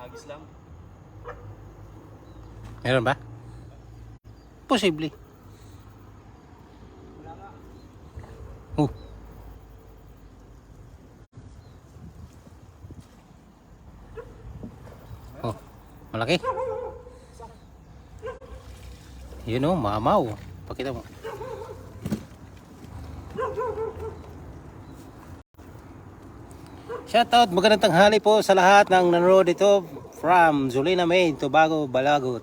Hagis lang. Meron ba? Posible. Wala nga. Oh. Oh, malaki. Yun o, mamaw. Pakita mo. Shoutout, magandang tanghali po sa lahat ng nanonood dito from Zulina, Maine, Tobago, Balagot.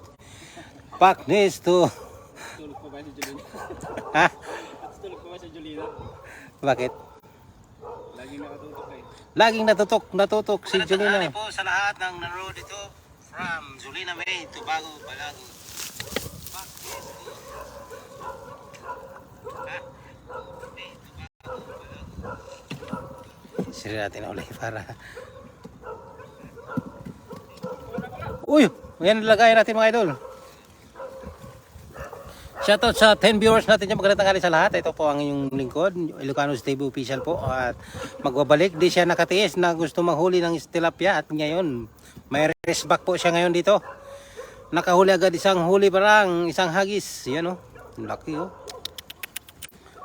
Paknis to... Tulog pa ba si Julina? Ha? Tulog pa ba si Julina? Bakit? Laging nakatutok eh. Laging natutok si Julina. Magandang tanghali po sa lahat ng nanonood dito from Zulina, Maine, Tobago, Balagot. Paknis to... Ha? Siri natin ulit para... Uy! Yan nilagay natin mga idol. Shoutout sa 10 viewers natin dyan. Magandang tanghali sa lahat. Ito po ang inyong lingkod, Ilocanos TV Official po. At magbabalik. Di siya nakatiis na gusto manghuli ng tilapia. At ngayon, may race back po siya ngayon dito. Nakahuli agad isang huli parang isang hagis. Yan o. Laki o.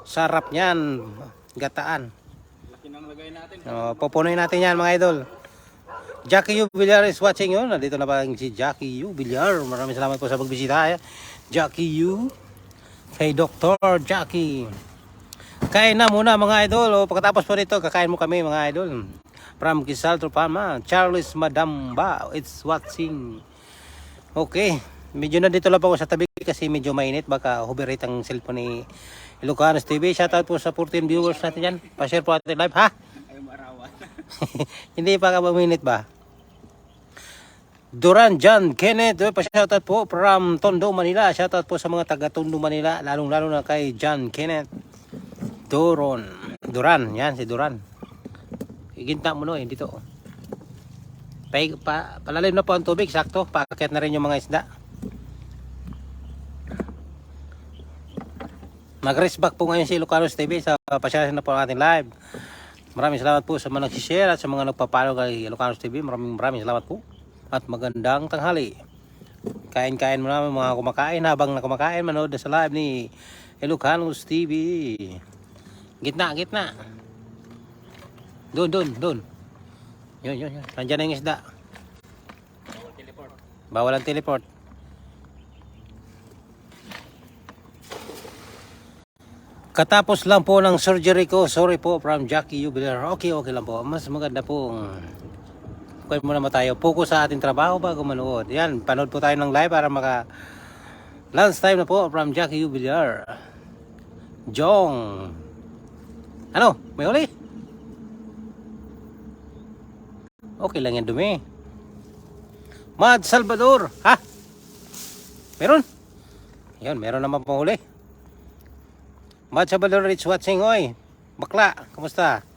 Sarap niyan. Gataan. Laki nang lagay natin. Pupunuin natin yan mga idol. Jackie Yu Villar is watching yun. Nandito na pa si Jackie Yu Villar. Maraming salamat po sa pagbisita. Jackie Yu. Kay Dr. Jackie. Kain na muna mga idol. Pagkatapos po nito, kakain mo kami mga idol. From Quezal Tropama. Charles Madamba. It's watching. Okay. Medyo na dito lang po ako sa tabi kasi medyo mainit. Baka overheat ang cellphone ni Ilocanos TV. Shoutout po sa 14 viewers natin yan. Pa-share po natin live. Ha? Ayaw maarawan. Hindi pa ka minute ba? Duran John Kenneth, pa-shoutout po from Tondo, Manila. Shoutout po sa mga taga Tondo, Manila, lalong-lalo na kay John Kenneth. Duran, yan si Duran. Iginta mo no, dito. Palalim na po ang tubig, sakto. Paakyat na rin yung mga isda. Mag-race back po ngayon si Ilocanos TV sa pa-share na po ang ating live. Maraming salamat po sa mga nag-share at sa mga nagpapalo kay Ilocanos TV. Maraming salamat po. At magandang tanghali. Kain-kain mo namin mga kumakain. Habang nakumakain, manood na sa live ni Ilocanos TV. Gitna. Doon. Yun. Nandiyan na yung isda. Bawal ang teleport. Katapos lang po ng surgery ko. Sorry po from Jackie Yu Villar. Okay lang po. Mas maganda po. Kuha muna tayo. Focus sa ating trabaho bago manood. Yan, panood po tayo ng live para maka lunch time na po from Jackie Yu Villar. Jong. Ano? May huli? Okay lang yan dumi. Mad Salvador. Ha? Meron? Yan, meron naman pang huli. Mad Salvador is watching. Oy, bakla, kamusta?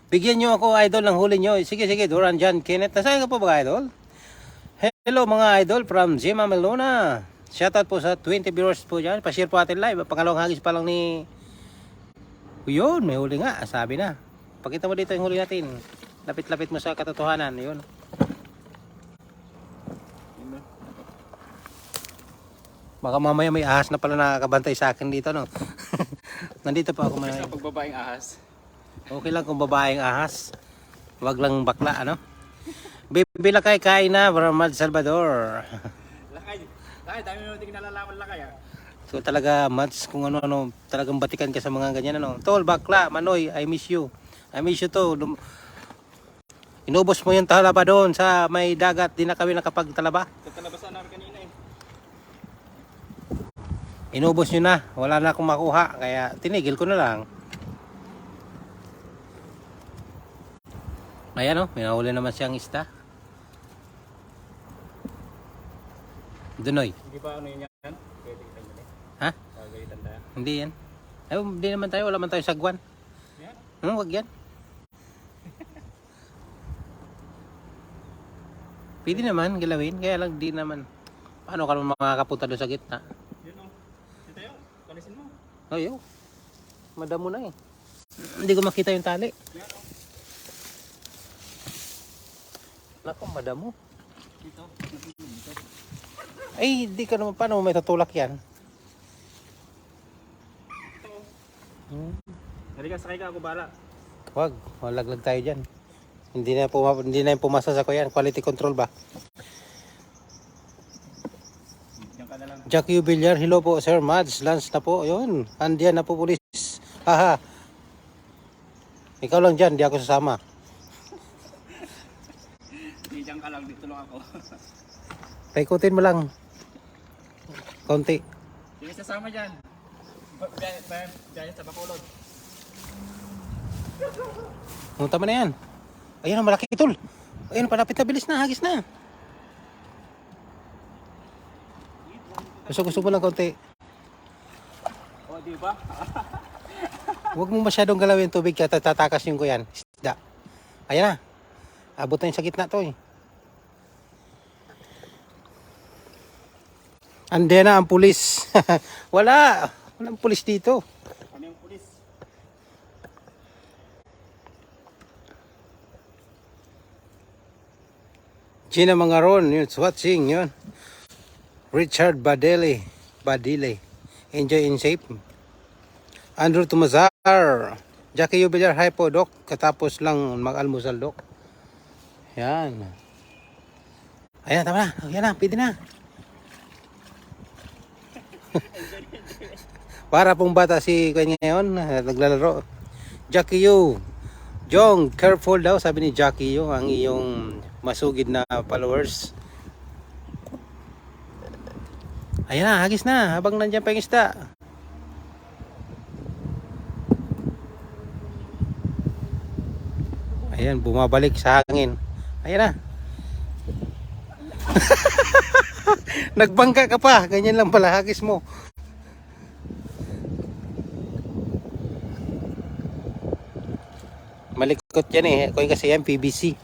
Bigyan nyo ako idol ng huli nyo. Sige, Duran John Kenneth. Nasaan ka po ba idol? Hello mga idol from Gemma Melona. Shoutout po sa 20 viewers po dyan. Pa-share po atin live. Pangalawang hagis pa lang ni... Yun, may huli nga. Sabi na. Pakita mo dito yung huli natin. Lapit-lapit mo sa katotohanan. Yun. Baka mamaya may ahas na pala nakakabantay sa akin dito, no? Nandito pa ako Sa pagbabaeng ahas. Okay lang kung babaeng ahas. Wag lang bakla, ano? Bibila kay kain na from Mad Salvador. Lakay, dami mo natin nalalaman lakay ah. So talaga, Mads, kung ano, talagang batikan ka sa mga ganyan, ano? Tol, bakla, Manoy, I miss you. I miss you to. Inubos mo yung talaba doon sa may dagat. Di na kami nakapagtalaba. Sa talabasan namin kanina eh. Inubos nyo na. Wala na akong makuha. Kaya tinigil ko na lang. Ayan o, may nahuli naman siyang isda. Dunoy. Hindi pa ano yun yan? Pwede kitang gani. Ha? Pagalitan tayo. Hindi yan. Ay, hindi naman tayo. Wala man tayo sagwan. Yan? Wag yan. Pwede naman gilawin. Kaya lang di naman. Paano ka naman makakapunta doon sa gitna? Yun o. Ito yun. Kalisin mo. Ayaw. Madamo na eh. Hindi ko makita yung tali. Yan o. Naku, madamo. Dito. Ay, di ka naman, paano may tutulak yan? Halika, sakay ka ako bala. Wag, malaglag tayo dyan. Hindi na yung pumasa sa kuyan. Quality control ba? Diyan ka na lang. Jackie Villar, hello po Sir Mads, lunch na po. Yun, andiyan na po pulis. Haha. Ikaw lang dyan, di ako sasama. Diyan ka lang, dito lang ako. Paikutin mo lang. Konti. Yung sasama dyan. Diyan sa Bacolod. Tama na yan. Ayan ang malaki tol. Ayan, palapit na, bilis na, hagis na. Gusto mo lang konti. O, di ba? Huwag mo masyadong galawin tubig kaya tatakas yung kuyan. Isda. Ayan na. Abot na yung sa gitna to eh. Andiyan na ang pulis. Walang pulis dito. Ano yung pulis? Gina Mangaron, yun, watching yun. Richard Badile. Enjoy in safe. Andrew Tumazar. Jackie Jubilar, hi po, Dok. Katapos lang mag-almusal, Dok. Yan. Ayan, tama na. Ayan na, pwede na. Para pong bata si Kuya ngayon, naglalaro. Jackie Yu. Jong, careful daw, sabi ni Jackie Yu, ang iyong masugid na followers. Ayan na, hagis na, habang nandiyan pa yung isda. Ayan, bumabalik sa hangin. Ayan na. Nagbangka ka pa, ganyan lang pala hagis mo. Malikot yan eh, kung kasi yan PVC.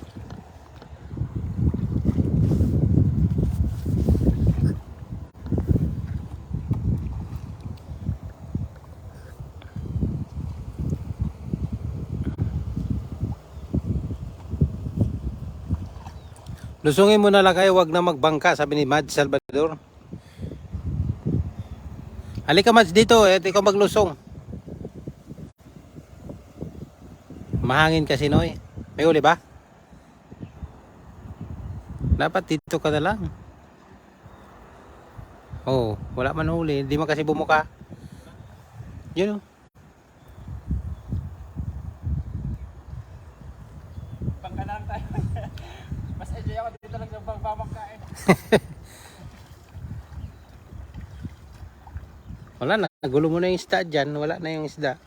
Lusungin mo na lang kayo, wag na magbangka, sabi ni Mads Salvador. Halika Mads dito, ikaw maglusong. Mahangin kasi Noy. May uli ba? Dapat dito ka na lang. Oh, wala man huli, hindi man kasi bumuka. Yun oh. Bangka na lang tayo. Mas enjoy ako dito lang sa pagpapakain. Wala na, nagulo mo na yung isda dyan, wala na yung isda.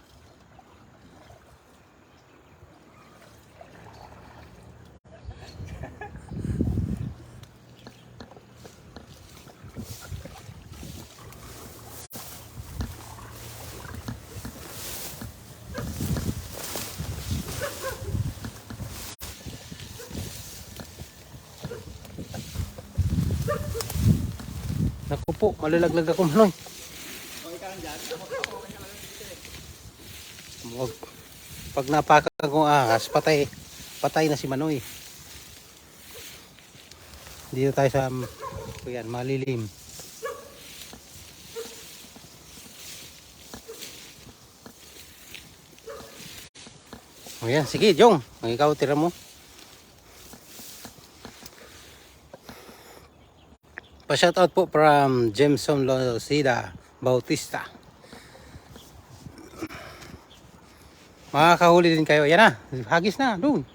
Naku po, malalaglag ako Manoy. Okay ka lang dyan? Okay ka lang dito eh. Wag. Pag napakan kong ahas, patay na si Manoy. Dito tayo sa yan, malilim. Ayan, sige Jong, ikaw tira mo. Pa-shoutout po from Jameson Losida Bautista. Makakahuli din kayo. Yan na, hagis na, doon.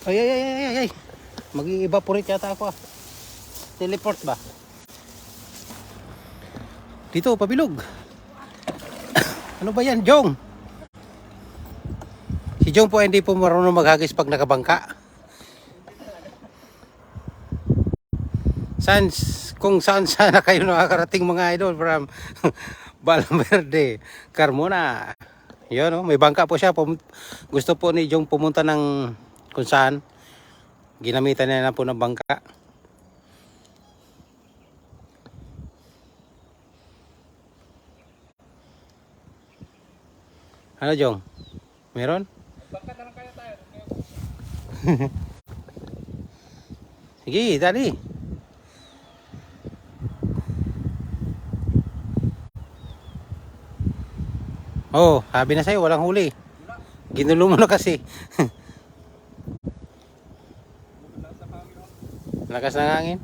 Ay. Mag-evaporate yata ako ah. Teleport ba? Dito, pabilog. Ano ba yan, Jong? Si Jong po hindi po marunong maghagis pag nakabangka. Kung saan sana kayo nakakarating mga idol from Balam Verde, Carmona. Yun, may bangka po siya. Gusto po ni Jong pumunta ng kung saan. Ginamitan niya na po ng bangka. Ano, Jong? Meron? Bangka na lang kaya tayo. Sige, dali. Oh, sabi na sa'yo, walang huli. Ginulo mo na kasi. Lakas ng hangin.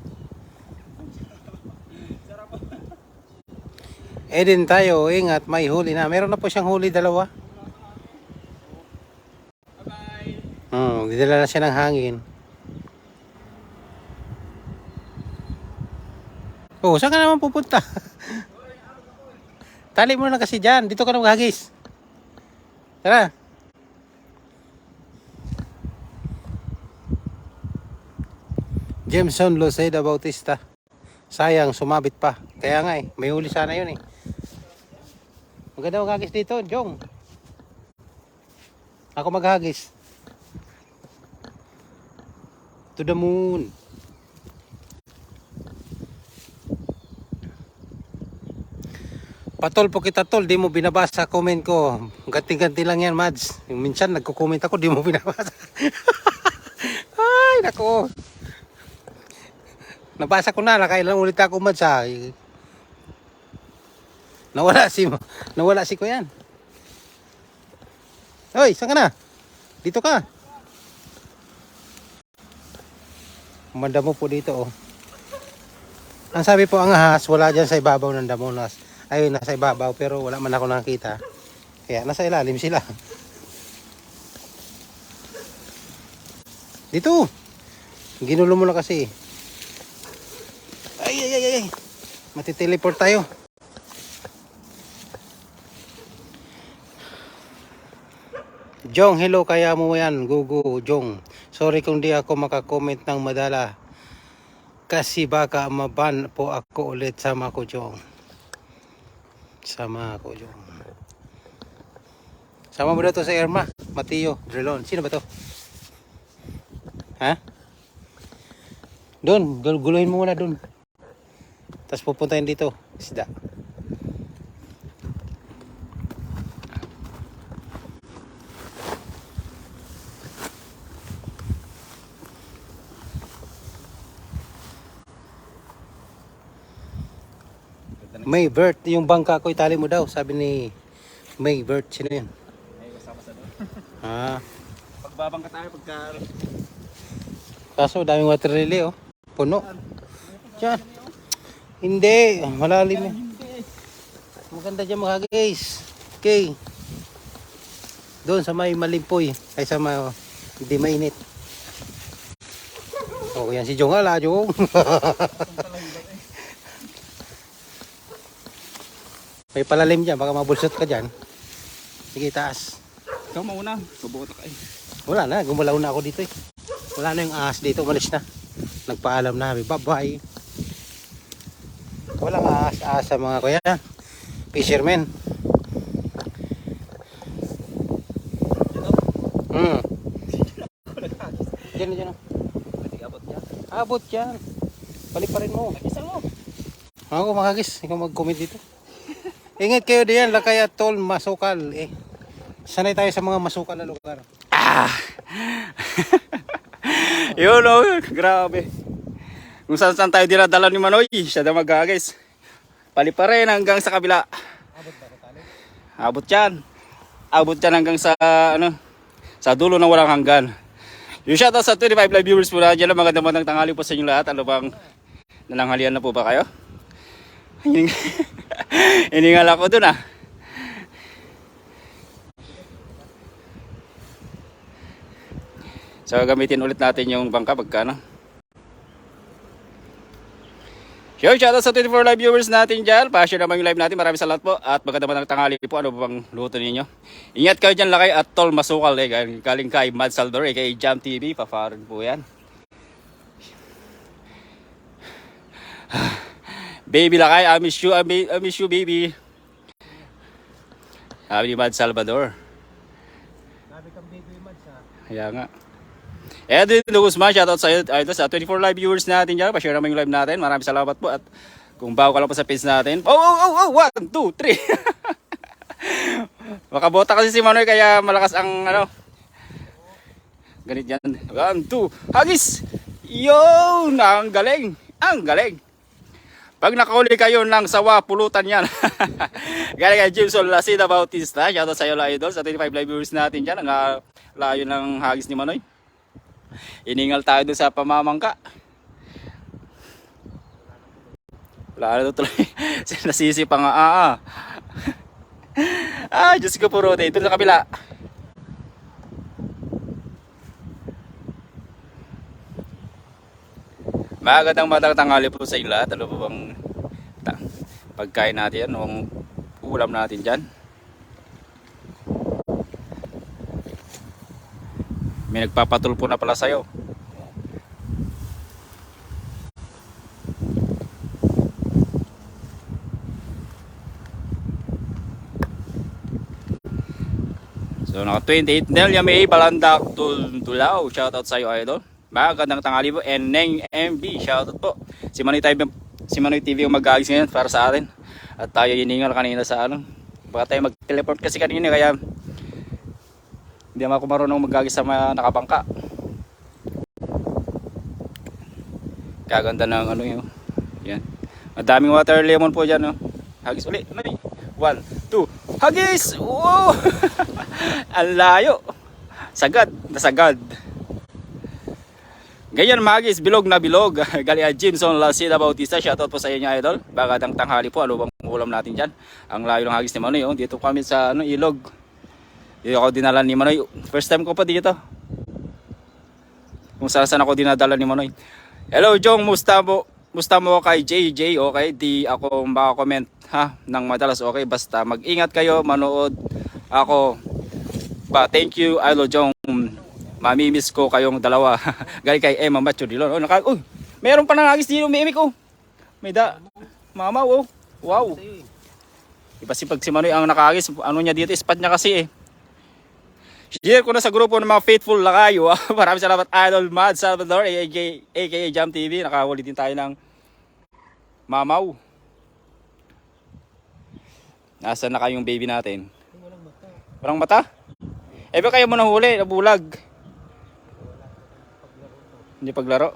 Eh din tayo, ingat, may huli na. Meron na po siyang huli, dalawa. Bye-bye. Didala na siya ng hangin. Oh, saan ka naman pupunta? Tali mo na kasi dyan. Dito ka na maghagis. Tara. Jameson Luceda Bautista. Sayang, sumabit pa. Kaya nga eh, may huli sana yun eh. Maganda maghagis dito, Jong. Ako maghagis. To the moon. Patol po kita tol, di mo binabasa comment ko. Ganti-ganti lang yan, Mads. Minsan nagko-comment ako, di mo binabasa. Ay, nako. Nabasa ko na, nakailan ulit ako, Mads ha. Nawala si Kuyan. Hoy, saan ka na? Dito ka. Manda mo po dito, oh. Ang sabi po ang ahas, wala dyan sa ibabaw ng damonas. Ayun, nasa ibabaw pero wala man ako nakita. Kaya nasa ilalim sila. Dito. Ginulo mo na kasi. Ay. Matiteleport tayo. Jong, hello, kaya mo yan. Gugu, Jong. Sorry kung di ako makakomment ng madala. Kasi baka maban po ako ulit. Sama ko, Jong. Sama mo daw to sa Irma, Mateo, Drelon. Sino ba to? Ha? Doon, guluhin mo muna doon. Tapos pupuntahin dito, isda. May Bert, yung bangka ko itali mo daw, sabi ni May Bert. Sino yun? Ay, kasama sa doon. Pagbabangka tayo, Kaso daming water lily, oh. Puno. Diyan. Hindi, malalim eh. Maganda dyan mga guys. Okay. Doon sa may malimpoy, ay sa may hindi mainit. Oh, yan si Jong, ala Jong. May palalim dyan, baka mabulsot ka dyan. Sige, taas. Ikaw mauna, subukan ka eh. Wala na, gumalaw na ako dito eh. Wala na yung ahas dito, umalis na. Nagpaalam na kami, bye-bye. Walang ahas sa mga kuya. Fishermen. Diyan. Abot niya. Abot dyan. Paliparin mo. Isa mo. Ako makagis, ikaw mag-comment dito. Ingat kayo diyan, lakay at tol, masukal. Sanay tayo sa mga masukal na lugar. Yun o, grabe. Kung saan tayo dinadala ni Manoy, siya na mag-guys. Paliparin hanggang sa kabila. Abot ba tali? Abot yan. Abot yan hanggang sa, sa dulo ng walang hanggan. Yung shoutout sa 25 live viewers po na dyan. Magandang tanghali po sa inyo lahat. Ano bang nananghalian na po ba kayo? Hiningal ako dun ah. So gamitin ulit natin yung bangka pagkano. Shoutout sa 24 live viewers natin dyan. Pa-share naman yung live natin. Maraming salamat po. At magandang tanghali po. Ano bang luto ninyo? Ingat kayo dyan, lakay at tol masukal. Galing kay Mad Salvador, kay Jam TV. Pa-farin po yan. Baby lakay, I miss you baby. Sabi ni Mad Salvador. Sabi kang baby Mads ha. Kaya nga. Edwin Guzman, shoutout sa iyo. Sa 24 live viewers natin dyan. Pa-share naman yung live natin. Maraming salamat po. At kung bago ka lang po sa page natin. 1, 2, 3. Makabota kasi si Manoy kaya malakas ang ano. Ganit yan. 1, 2, hagis! Yun! Ang galing! Ang galing! Pag nakahuli kayo ng sawa, pulutan yan. Galing kay Jimson Lasida Bautista. Shoutout sa iyo, idol. Sa 25 live viewers natin dyan. Ang layo ng hagis ni Manoy. Iningal tayo doon sa pamamangka. Wala na tuloy. Nasisi pa nga. Diyos ko po, Rote. Ito sa kabila. Magandang tanghali po sa inyo lahat. Ano po bang pagkain natin yan? Anong ulam natin dyan? May nagpapatulpo na pala sa'yo. So naka 28 Nelia May Balandak Tulao. Shoutout sa iyo, idol. Magandang tanghali po. And Neng MB. Shoutout po. Si Manoy TV yung mag-agis ngayon para sa atin. At tayo hiningal kanina sa ano. Baka tayo mag-teleport kasi kanina kaya hindi naman ako marunong mag-agis sa mga nakabangka. Kaganda ng ano yun. Yan. Madaming water lemon po dyan. No? Hagis ulit. 1, 2. Hagis! Wow! Ang layo. Sagad. Nasagad. Ganyan magis, bilog na bilog. Gali Jimson Lasida Bautista. Shoutout po sa inyo, idol. Bagadang tanghali po. Ano bang ulam natin dyan? Ang layo ng hagis ni Manoy. Oh. Dito kami sa ilog. Dito ako dinala ni Manoy. First time ko pa dito. Kung saan ako dinadala ni Manoy. Hello, Jong. Musta mo kay JJ? Okay, di ako makakomment ha ng madalas. Okay, basta mag-ingat kayo. Manood ako. Thank you, Idol Jong. Mamimiss ko kayong dalawa. Galing kay Emma Macho Dilon. Meron pa nangagis dito, umiimik oh. May mama oh. Wow. Iba si pag si Manoy ang nakagis, ano niya dito, spot niya kasi eh. Share ko na sa grupo ng mga faithful lakayo. Maraming salamat, Idol Mad Salvador, aka Jam TV. Nakahuli din tayo ng mamaw. Nasaan na kayong baby natin? Walang mata? Ba kayo mo nahuli, nabulag. Hindi paglaro.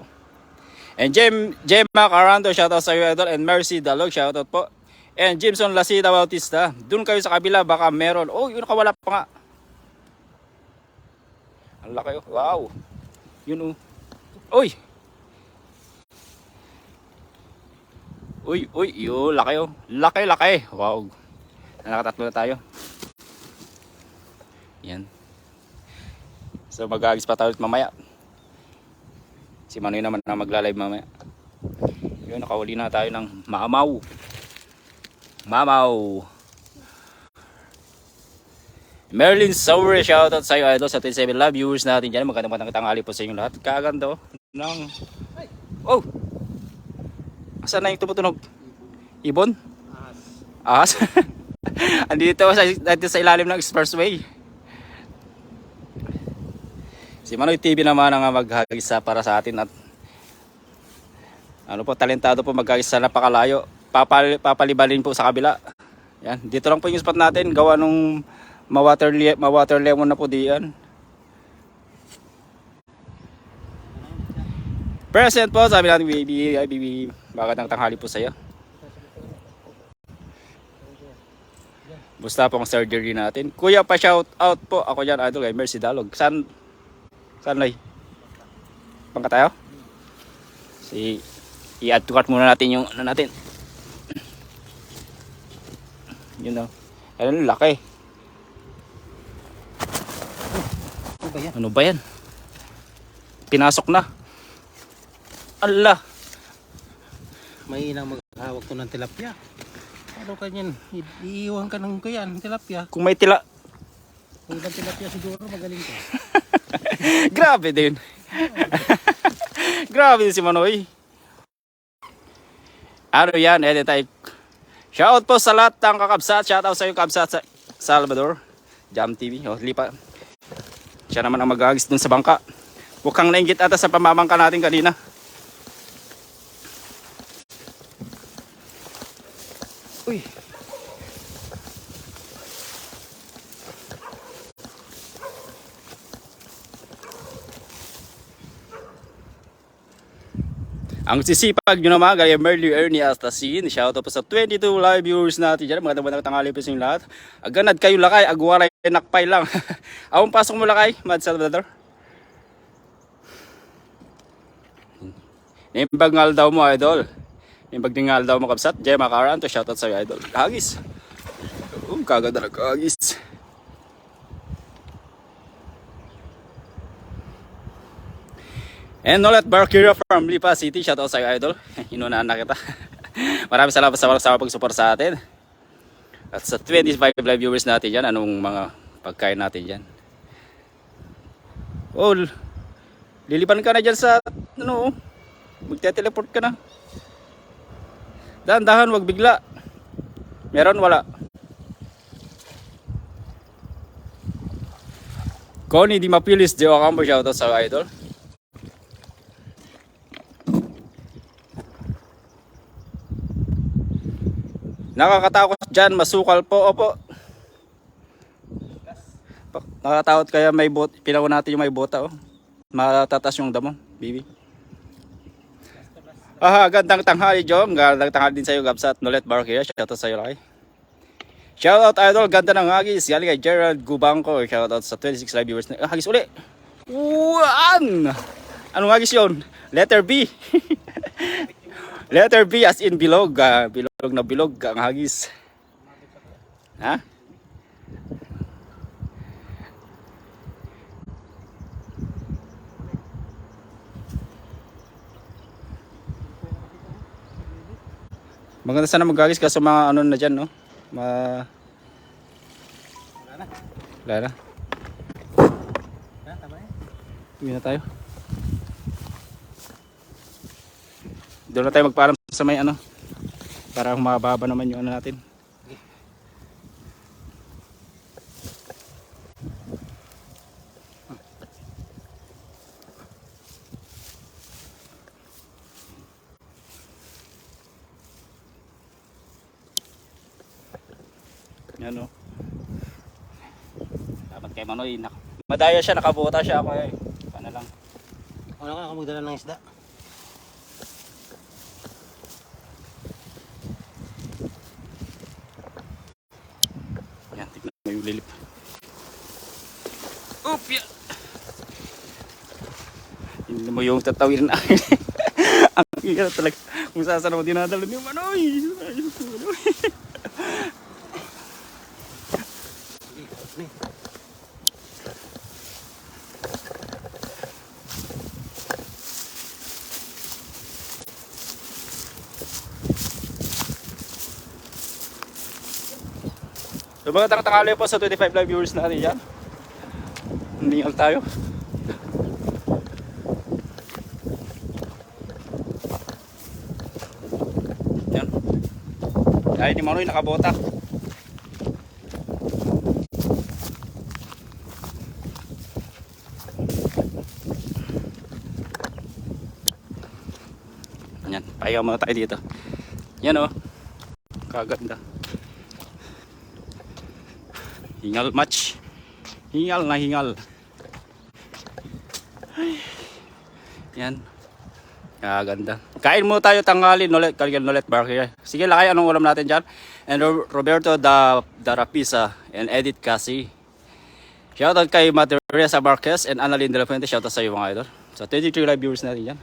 And Gemma Carando, shoutout sa iyo, idol. And Mercy Dalog, shoutout po. And Jimson Lasida Bautista. Doon kayo sa kabila, baka meron. Oh, yun nakawala pa nga. Ang laki oh. Wow. Yun oh. Uy. Uy, yun, laki oh. Laki. Wow. Nakatatlo na tayo. Yan. So mag-agis pa tayo mamaya. Si Manoy naman na magla-live mamaya. Yun, nakahuli na tayo ng mamaw. Merlin Sauer, shoutout sa iyo, idol. Sa 27 love viewers natin dyan. Magandang tanghali po sa inyo lahat. Kaganda ng... Oh! Asan na yung tumutunog? Ibon? Ahas. Andito sa ilalim ng expressway. Si Manoy TV naman ang maghagisa para sa atin at ano po, talentado po maghagisa na napakalayo. Papalibalin po sa kabila. Yan, dito lang po yung spot natin, gawa nung ma-water lemon na po diyan. Present po, sabi natin baby, magandang tanghali po sa iyo. Musta pong surgery natin. Kuya, pa shout out po. Ako dyan, idol, kay Mercy Dalog. Saan Loy? Pangka tayo? I-add to cart muna natin yung ano natin. Yun o. Ano, laki. Ano ba yan? Pinasok na. Allah. May inang maghawak to ng tilapia. Ano kanyan? Iiwan ka ng kuyan, tilapia. Kung may tila... Kung ibang tilapia siguro magaling ka. Grabe din. Grabe si Manoy. Ano yan? Tayo. Shout po sa lahat ng kakabsat. Shout out sa iyo kakabsat sa Salvador. Jam TV. Oh, lipa. Siya naman ang mag-agis dun sa bangka. Mukhang nainggit ata sa pamamangka natin kanina. Uy. Ang sisipag nyo naman, kaya Merly Ernie Astasin. Shoutout po sa 22 live viewers natin dyan. Magandang tanghali po sa inyong lahat. Aganad kayo lakay, agwaray nakpay lang. Awang pasok mo lakay, Mad Salvador. Nimbagngal daw mo, idol. Nimbagningal daw mo kapsat. Jay Makaran, to shoutout sa'yo, idol. Hagis. Kaganda na kagis. And Nolet Barkira from Lipa City, shoutout sa'yo, idol. Inunaan na kita. Maraming salamat sa pag-support sa atin. At sa 25 live viewers natin dyan, anong mga pagkain natin dyan. Oh, lilipan ka na dyan sa, ano, magte-teleport ka na. Dahan-dahan, wag bigla. Meron, wala. Connie Di Mapilis, Dio Acampo, shoutout sa idol. Nakakatakot dyan, masukal po, opo. Nakakatakot kaya may bot, pinawa natin yung may bota, oh. Matataas yung damo, bibi. Gandang tanghali, Jong. Gandang tanghali din sa'yo, Gabsat Nolet Barkira. Shoutout sa'yo, Laki. Shoutout, idol. Ganda ng hagis. Galing kay Gerald Gubangco. Shoutout sa 26 live viewers. Hagis uli. Uwan! Anong hagis yun? Letter B. Letter B as in bilog. Bilog na bilog ang hagis. Ha? Maganda sana mag-hagis kasi mga ano na dyan, no? Wala na. Uwi na tayo. Doon na tayo magpaalam sa may ano. Para humababa naman yung ano natin. Yan o. Dapat kay Manoy. Madaya siya, nakabuta siya ako eh. Paano lang. Wala ka na magdala ng isda. Yan, tignan mo yung lilip. Oop! Yan! Hindi mo yung tatawin na akin. Ang hirap talaga. Kung saan mo dinadala ni Manoy. So mga tanghali po sa 25 live viewers natin dyan. Ningal tayo. Yan. Ay ni Manoy nakabota. Yan, pahinga muna tayo dito. Yan o. Kaganda. Hingal match. Hingal na hingal. Ay. Yan. Kaganda. Kain mo tayo tanghali. Nolet Barkira. Sige lakay, anong ulam natin dyan? And Roberto Darapisa and Edith Cassie. Shoutout kay Teresa Marquez and Annalyn De La Fuente. Shoutout sa iyo mga idol. So 23 live viewers natin dyan.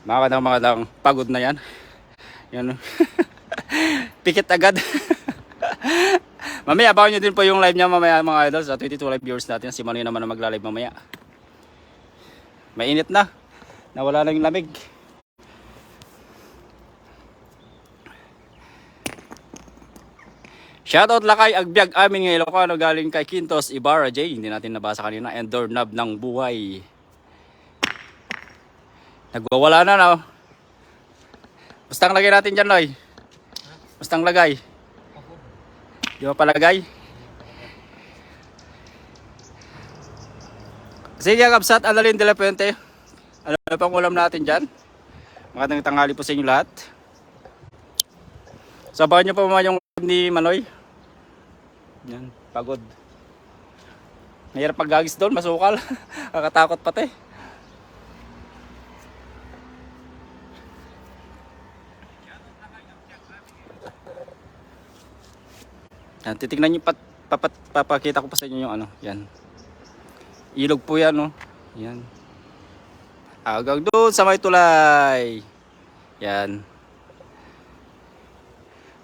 Magandang pagod na yan. Yan. Pikit agad. Mamaya abangan nyo din po yung live niya mamaya mga idol. Sa 22 live viewers natin. Si Manoy naman na magla-live mamaya. Mainit na. Nawala na yung lamig. Shoutout lakay agbyag amin ng Ilocano galing kay Quintos Ibarra J. Hindi natin nabasa kanina. And doorknob ng buhay. Nagwawala na no. Basta ang lagay natin dyan, Loy. Basta ang lagay. Di ba palagay? Sige, Kapsat, Annalyn De La Fuente. Ano pang ulam natin dyan? Magandang tanghali po sa inyo lahat. Sabahan nyo pa mga yung ni Manoy. Yan, pagod. Mahirap paggagis doon, masukal. Kakatakot pati. Yan, titignan nyo, papakita ko pa sa inyo yung ano, yan. Ilog po yan, no? Yan. Hanggang doon sa may tulay. Yan.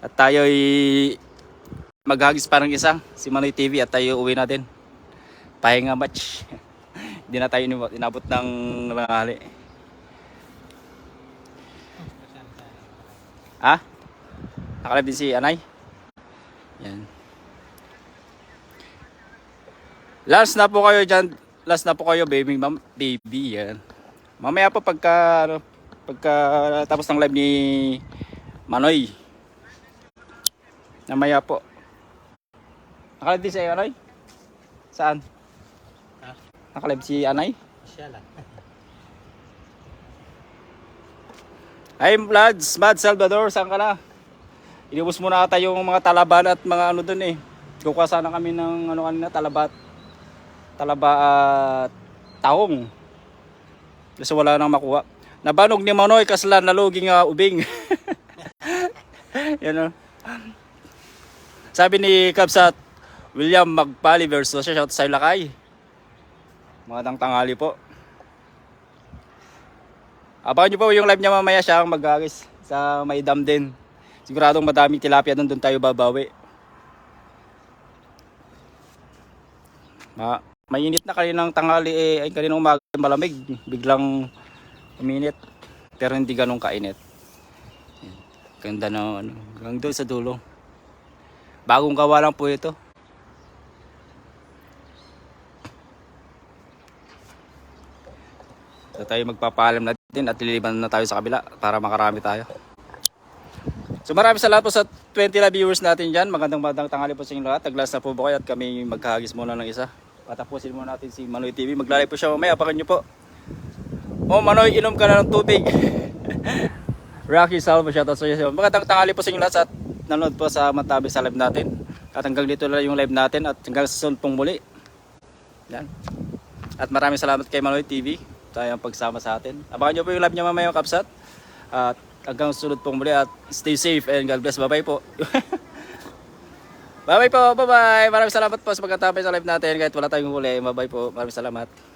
At tayo'y maghagis parang isa, si Manoy TV, at tayo uwi natin. Pahinga match. Hindi na tayo inabot ng nanghali. Ha? Nakalab din si Anay. Yan. Last na po kayo dyan. Last na po kayo, baby, ma'am. Baby, yan. Mamaya po pagka tapos ng live ni Manoy. Mamaya po. Nakalab din si Anay? Saan? Nakalab si Anay? Siya lang. Hi Vlads, Mad Salvador, saan ka na? Inubos muna ata yung mga talaban at mga ano dun eh. Kukuha sana kami ng ano kanina, talaba at taong. Kasi wala nang makuha. Nabanog ni Manoy kaslan na luging ubing. Yan o. Sabi ni Kabsat, William Magpali versus shout sa Lakay. Magandang tanghali po. Abangan nyo po yung live niya mamaya, siya ang maghagis sa may dam din. Siguradong madaming tilapia doon tayo babawi. Mainit na kaninang tanghali ay kaninang umaga malamig. Biglang uminit. Pero hindi ganun kainit. Ganda na ano. Hanggang doon sa dulo. Bagong gawa lang po ito. So tayo magpapaalam natin at liliban na tayo sa kabila para makarami tayo. So maraming salamat po sa 20 na viewers natin dyan. Magandang tanghali po sa inyo lahat. Taglas na po ba kayo at kami maghahagis muna ng isa. Patapusin muna natin si Manoy TV. Maglalay po siya mamaya. Apakan nyo po. Oh Manoy, inom ka na ng tubig. Rocky Salvo, shoutout sa iyo. Magandang tanghali po sa inyo lahat at nanood po sa Matabi sa live natin. At hanggang dito lang yung live natin at hanggang sa sunod pong muli. Yan. At maraming salamat kay Manoy TV. Tayo ang pagsama sa atin. Abangan nyo po yung live niya mamaya, Kapsat. At hanggang sunod pong muli at stay safe and God bless. Bye-bye po. Bye-bye po. Bye-bye. Maraming salamat po sa pagkatapay sa live natin kahit wala tayong huli. Bye-bye po. Maraming salamat.